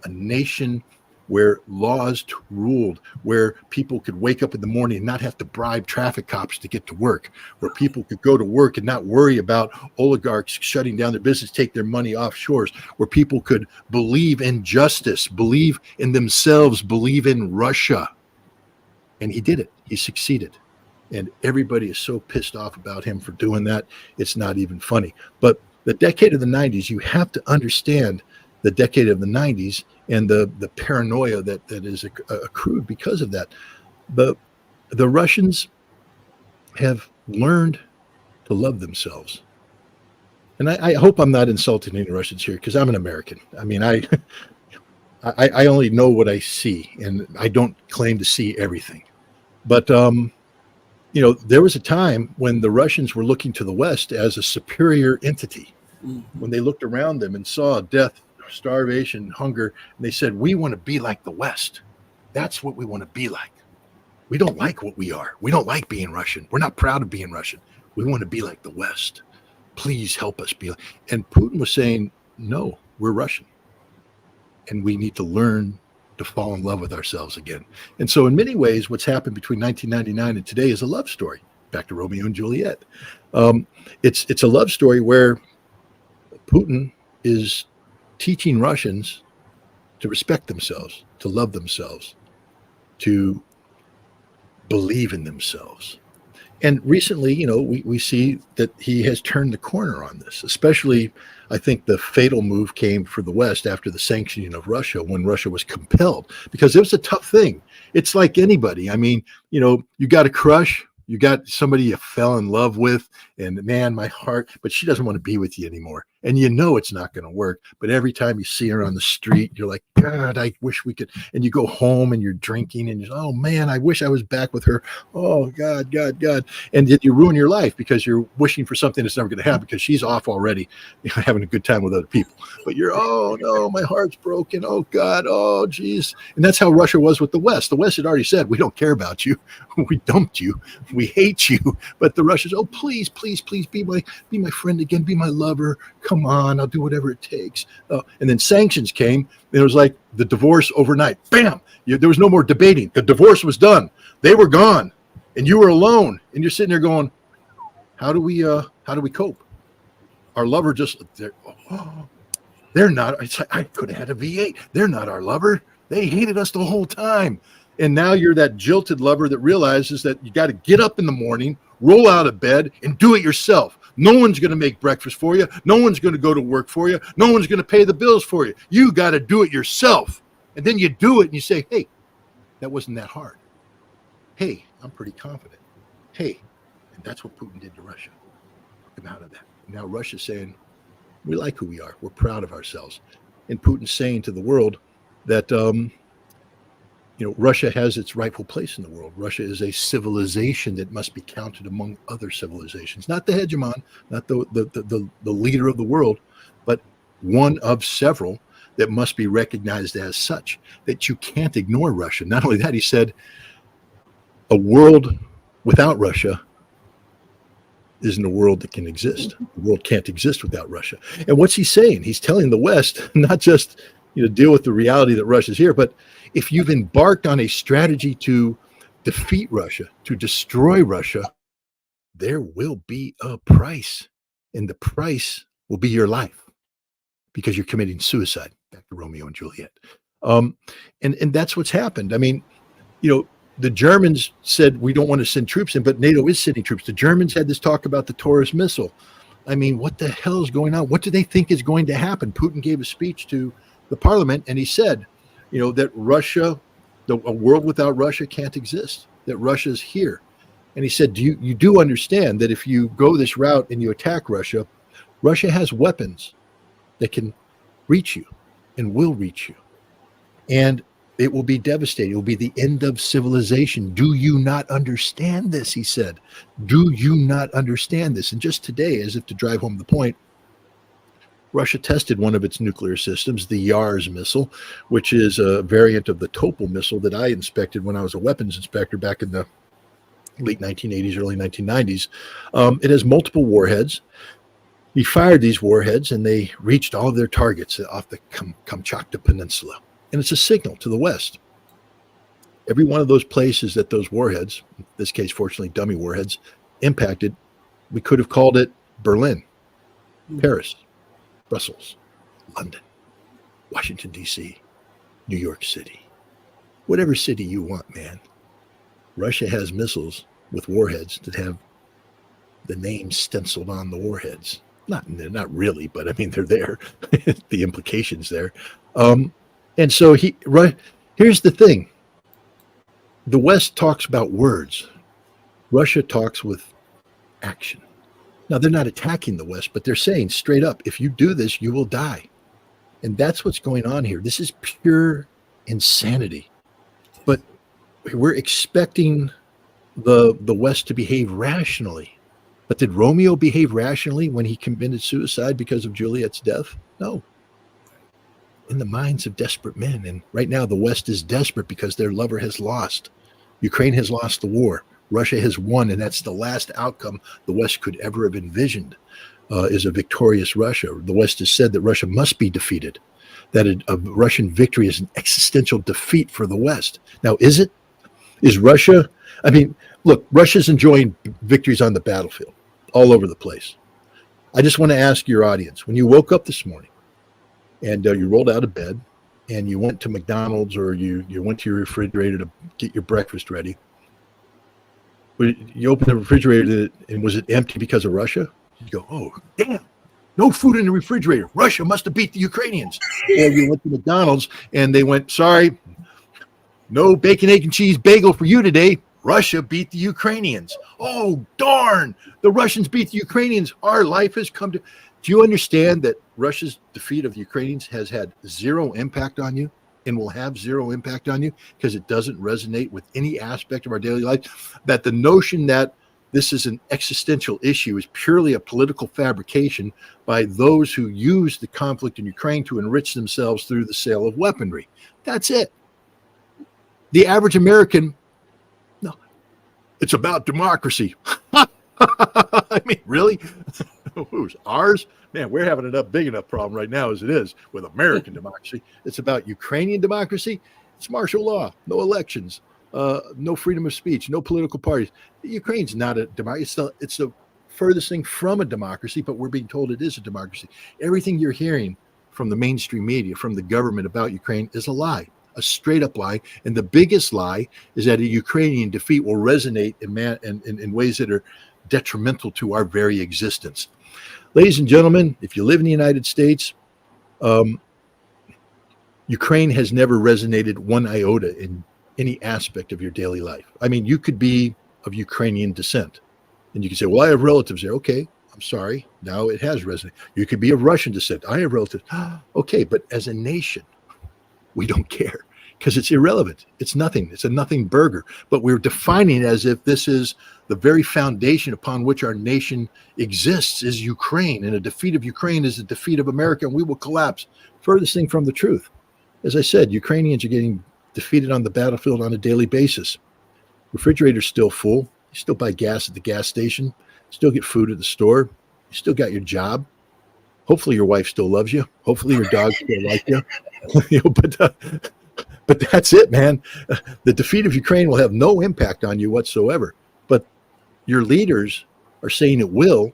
a nation where laws ruled, where people could wake up in the morning and not have to bribe traffic cops to get to work, where people could go to work and not worry about oligarchs shutting down their business, take their money offshores, where people could believe in justice, believe in themselves, believe in Russia. And he did it. He succeeded. And everybody is so pissed off about him for doing that. It's not even funny. But the decade of the 90s, you have to understand the decade of the 90s and the paranoia that is accrued because of that. The Russians have learned to love themselves. And I hope I'm not insulting any Russians here because I'm an American. I mean, I only know what I see, and I don't claim to see everything. But, there was a time when the Russians were looking to the West as a superior entity. Mm-hmm. When they looked around them and saw death, starvation, hunger, and they said, we want to be like the West. That's what we want to be like. We don't like what we are. We don't like being Russian. We're not proud of being Russian. We want to be like the West. Please help us be. And Putin was saying, no, we're Russian. And we need to learn to fall in love with ourselves again. And so in many ways, what's happened between 1999 and today is a love story. Back to Romeo and Juliet. It's a love story where Putin is teaching Russians to respect themselves, to love themselves, to believe in themselves. And recently, we see that he has turned the corner on this, especially, I think the fatal move came for the West after the sanctioning of Russia, when Russia was compelled, because it was a tough thing. It's like anybody. I mean, you got a crush, you got somebody you fell in love with, and man, my heart, but she doesn't want to be with you anymore. And it's not going to work. But every time you see her on the street, you're like, God, I wish we could. And you go home and you're drinking and you're, oh man, I wish I was back with her. Oh God. And yet you ruin your life because you're wishing for something that's never going to happen because she's off already, having a good time with other people. But you're, oh no, my heart's broken. Oh God, oh geez. And that's how Russia was with the West. The West had already said, we don't care about you. We dumped you. We hate you. But the Russians, oh, please be my friend again. Be my lover. Come on, I'll do whatever it takes. And then sanctions came, and it was like the divorce overnight. Bam! There was no more debating. The divorce was done. They were gone, and you were alone. And you're sitting there going, "How do we cope?" Our lover they're not. It's like, I could have had a V8. They're not our lover. They hated us the whole time. And now you're that jilted lover that realizes that you got to get up in the morning, roll out of bed, and do it yourself. No one's going to make breakfast for you. No one's going to go to work for you. No one's going to pay the bills for you. You got to do it yourself. And then you do it and you say, hey, that wasn't that hard. Hey, I'm pretty confident. Hey, And that's what Putin did to Russia. Took him out of that. Now Russia's saying, we like who we are. We're proud of ourselves. And Putin's saying to the world that, Russia has its rightful place in the world. Russia is a civilization that must be counted among other civilizations, not the hegemon, not the leader of the world, but one of several that must be recognized as such, that you can't ignore Russia. Not only that, he said, a world without Russia isn't a world that can exist. The world can't exist without Russia. And what's he saying? He's telling the West not just deal with the reality that Russia's here, but if you've embarked on a strategy to defeat Russia, to destroy Russia, there will be a price, and the price will be your life because you're committing suicide. Back to Romeo and Juliet. And that's what's happened. I mean, the Germans said we don't want to send troops in, but NATO is sending troops. The Germans had this talk about the Taurus missile. I mean, what the hell is going on? What do they think is going to happen? Putin gave a speech to the parliament, and he said, that Russia, a world without Russia can't exist, that Russia's here. And he said, you do understand that if you go this route and you attack Russia, Russia has weapons that can reach you and will reach you. And it will be devastating. It will be the end of civilization. Do you not understand this? He said. Do you not understand this? And just today, as if to drive home the point, Russia tested one of its nuclear systems, the Yars missile, which is a variant of the Topol missile that I inspected when I was a weapons inspector back in the late 1980s, early 1990s. It has multiple warheads. He fired these warheads, and they reached all of their targets off the Kamchatka Peninsula. And it's a signal to the West. Every one of those places that those warheads, in this case, fortunately, dummy warheads, impacted, we could have called it Berlin, Paris, Brussels, London, Washington, D.C., New York City. Whatever city you want, man. Russia has missiles with warheads that have the name stenciled on the warheads. Not really, but I mean, they're there. The implications there. And so here's the thing. The West talks about words. Russia talks with action. Now, they're not attacking the West, but they're saying straight up, if you do this, you will die. And that's what's going on here. This is pure insanity. But we're expecting the West to behave rationally. But did Romeo behave rationally when he committed suicide because of Juliet's death? No. In the minds of desperate men. And right now, the West is desperate because their lover has lost. Ukraine has lost the war. Russia has won, and that's the last outcome the West could ever have envisioned, is a victorious Russia. The West has said that Russia must be defeated, that a Russian victory is an existential defeat for the West. Now, is it? Is Russia? I mean, look, Russia's enjoying victories on the battlefield all over the place. I just want to ask your audience, when you woke up this morning and you rolled out of bed and you went to McDonald's or you went to your refrigerator to get your breakfast ready, you opened the refrigerator and was it empty because of Russia? You go, oh, damn, no food in the refrigerator. Russia must have beat the Ukrainians. Or you went to McDonald's and they went, sorry, no bacon, egg, and cheese bagel for you today. Russia beat the Ukrainians. Oh, darn, the Russians beat the Ukrainians. Our life has come to... Do you understand that Russia's defeat of the Ukrainians has had zero impact on you and will have zero impact on you because it doesn't resonate with any aspect of our daily life? That the notion that this is an existential issue is purely a political fabrication by those who use the conflict in Ukraine to enrich themselves through the sale of weaponry. That's it. The average American, no, it's about democracy. I mean, really? Who's ours? Man, we're having big enough problem right now as it is with American democracy. It's about Ukrainian democracy. It's martial law, no elections, no freedom of speech, no political parties. Ukraine's not a democracy. It's the furthest thing from a democracy, but we're being told it is a democracy. Everything you're hearing from the mainstream media, from the government about Ukraine is a lie, a straight up lie. And the biggest lie is that a Ukrainian defeat will resonate in ways that are detrimental to our very existence. Ladies and gentlemen, if you live in the United States, Ukraine has never resonated one iota in any aspect of your daily life. I mean, you could be of Ukrainian descent. And you can say, well, I have relatives there. Okay, I'm sorry. Now it has resonance. You could be of Russian descent. I have relatives. Okay, but as a nation, we don't care because it's irrelevant. It's nothing. It's a nothing burger. But we're defining it as if this is the very foundation upon which our nation exists is Ukraine. And a defeat of Ukraine is a defeat of America, and we will collapse. Furthest thing from the truth. As I said, Ukrainians are getting defeated on the battlefield on a daily basis. Refrigerator's still full. You still buy gas at the gas station. Still get food at the store. You still got your job. Hopefully your wife still loves you. Hopefully your dog still likes you. But that's it, man. The defeat of Ukraine will have no impact on you whatsoever. But your leaders are saying it will,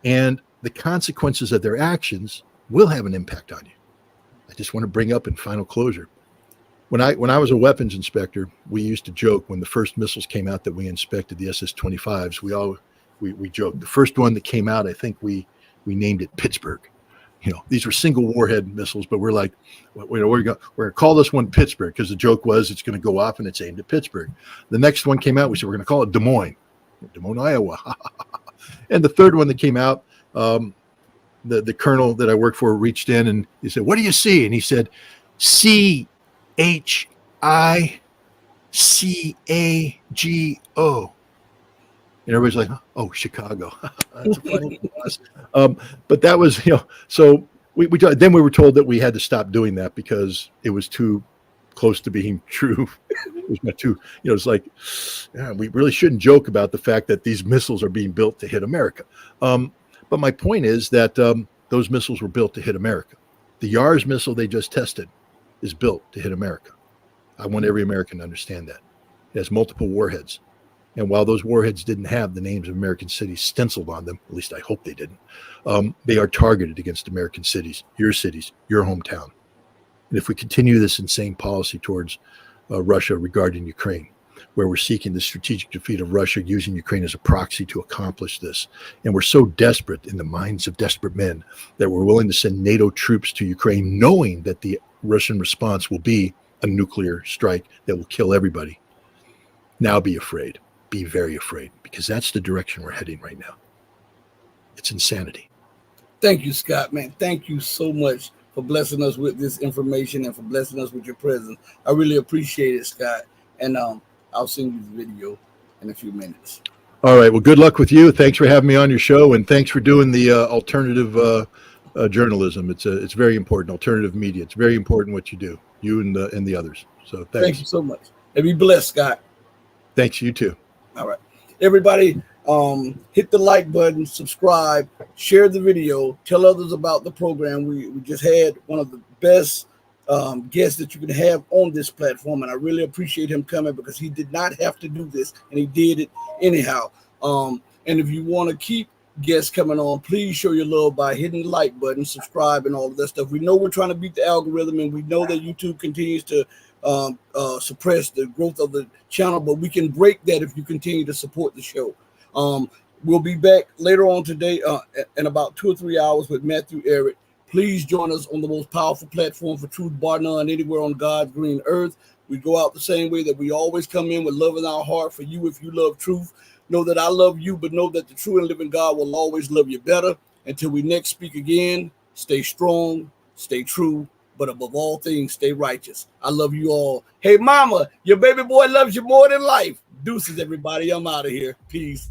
and the consequences of their actions will have an impact on you. I just want to bring up in final closure. When I was a weapons inspector, we used to joke when the first missiles came out that we inspected, the SS-25s. We joked. The first one that came out, I think we named it Pittsburgh. These were single warhead missiles, but we're like, we're going to call this one Pittsburgh because the joke was it's going to go off and it's aimed at Pittsburgh. The next one came out, we said we're going to call it Des Moines, Iowa. And the third one that came out, the colonel that I worked for reached in and he said, "What do you see?" And he said, CHICAGO. And everybody's like, "Oh, Chicago." That's a funny one. But that was, so then we were told that we had to stop doing that because it was too close to being true. It was not too, it's like, we really shouldn't joke about the fact that these missiles are being built to hit America. But my point is that those missiles were built to hit America. The Yars missile they just tested is built to hit America. I want every American to understand that. It has multiple warheads. And while those warheads didn't have the names of American cities stenciled on them, at least I hope they didn't, they are targeted against American cities, your hometown. And if we continue this insane policy towards Russia regarding Ukraine, where we're seeking the strategic defeat of Russia using Ukraine as a proxy to accomplish this, and we're so desperate in the minds of desperate men that we're willing to send NATO troops to Ukraine, knowing that the Russian response will be a nuclear strike that will kill everybody. Now be afraid. Be very afraid, because that's the direction we're heading right now. It's insanity. Thank you, Scott, man. Thank you so much for blessing us with this information and for blessing us with your presence. I really appreciate it, Scott. And I'll send you the video in a few minutes. All right. Well, good luck with you. Thanks for having me on your show, and thanks for doing the alternative journalism. It's very important. Alternative media. It's very important what you do, you and the others. So thanks. Thank you so much. And be blessed, Scott. Thanks. You too. All right. Everybody, hit the like button, subscribe, share the video, tell others about the program. We just had one of the best guests that you can have on this platform, and I really appreciate him coming because he did not have to do this, and he did it anyhow. And if you want to keep guests coming on, please show your love by hitting the like button, subscribe, and all of that stuff. We know we're trying to beat the algorithm, and we know that YouTube continues to suppress the growth of the channel, but we can break that if you continue to support the show. We'll be back later on today in about 2 or 3 hours with Matthew Eric. Please join us on the most powerful platform for truth, bar none, anywhere on God's green earth. We go out the same way that we always come in, with love in our heart for you. If you love truth, know that I love you, but know that the true and living God will always love you better. Until we next speak again, stay strong, stay true, but above all things, stay righteous. I love you all. Hey, mama, your baby boy loves you more than life. Deuces, everybody. I'm out of here. Peace.